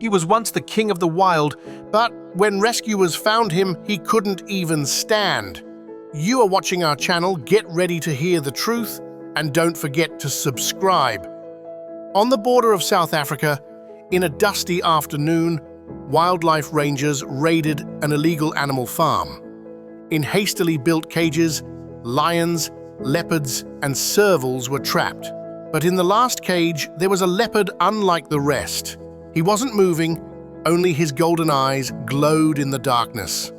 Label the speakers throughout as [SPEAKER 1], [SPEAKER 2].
[SPEAKER 1] He was once the king of the wild, but when rescuers found him, he couldn't even stand. You are watching our channel. Get ready to hear the truth, and don't forget to subscribe. On the border of South Africa, in a dusty afternoon, wildlife rangers raided an illegal animal farm. In hastily built cages, lions, leopards, and servals were trapped. But in the last cage, there was a leopard unlike the rest. He wasn't moving, only his golden eyes glowed in the darkness.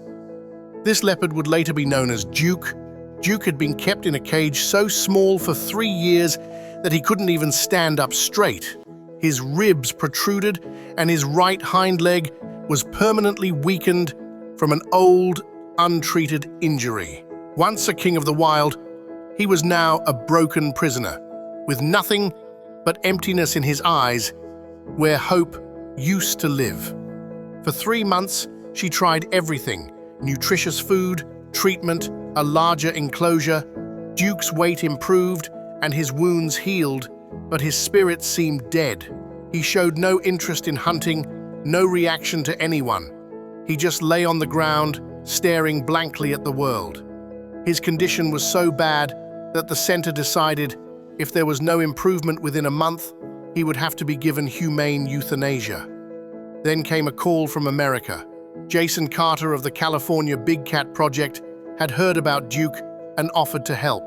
[SPEAKER 1] This leopard would later be known as Duke. Duke had been kept in a cage so small for 3 years that he couldn't even stand up straight. His ribs protruded, and his right hind leg was permanently weakened from an old, untreated injury. Once a king of the wild, he was now a broken prisoner, with nothing but emptiness in his eyes, where hope used to live. For 3 months, she tried everything: nutritious food, treatment, a larger enclosure. Duke's weight improved and his wounds healed, but his spirit seemed dead. He showed no interest in hunting, no reaction to anyone. He just lay on the ground, staring blankly at the world. His condition was so bad that the center decided if there was no improvement within a month, he would have to be given humane euthanasia. Then came a call from America. Jason Carter of the California Big Cat Project had heard about Duke and offered to help.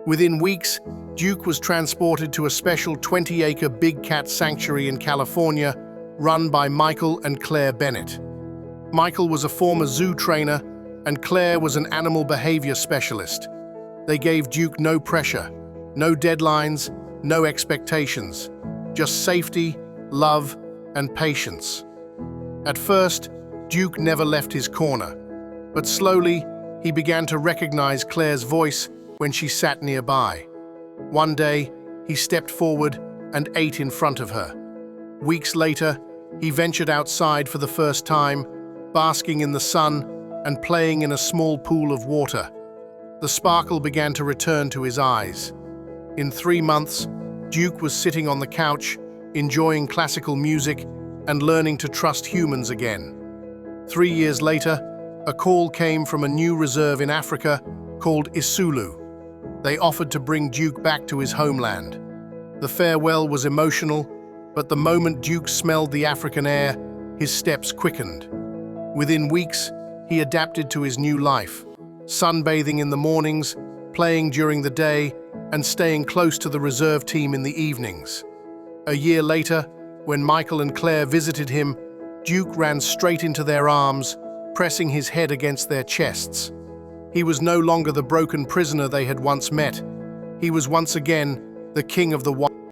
[SPEAKER 1] Within weeks, Duke was transported to a special 20-acre big cat sanctuary in California, run by Michael and Claire Bennett. Michael was a former zoo trainer, and Claire was an animal behavior specialist. They gave Duke no pressure, no deadlines, no expectations, just safety, love, and patience. At first, Duke never left his corner, but slowly he began to recognize Claire's voice when she sat nearby. One day, he stepped forward and ate in front of her. Weeks later, he ventured outside for the first time, basking in the sun and playing in a small pool of water. The sparkle began to return to his eyes. In 3 months, Duke was sitting on the couch, enjoying classical music and learning to trust humans again. 3 years later, a call came from a new reserve in Africa called Isulu. They offered to bring Duke back to his homeland. The farewell was emotional, but the moment Duke smelled the African air, his steps quickened. Within weeks, he adapted to his new life, sunbathing in the mornings, playing during the day, and staying close to the reserve team in the evenings. A year later, when Michael and Claire visited him, Duke ran straight into their arms, pressing his head against their chests. He was no longer the broken prisoner they had once met. He was once again the king of the wild.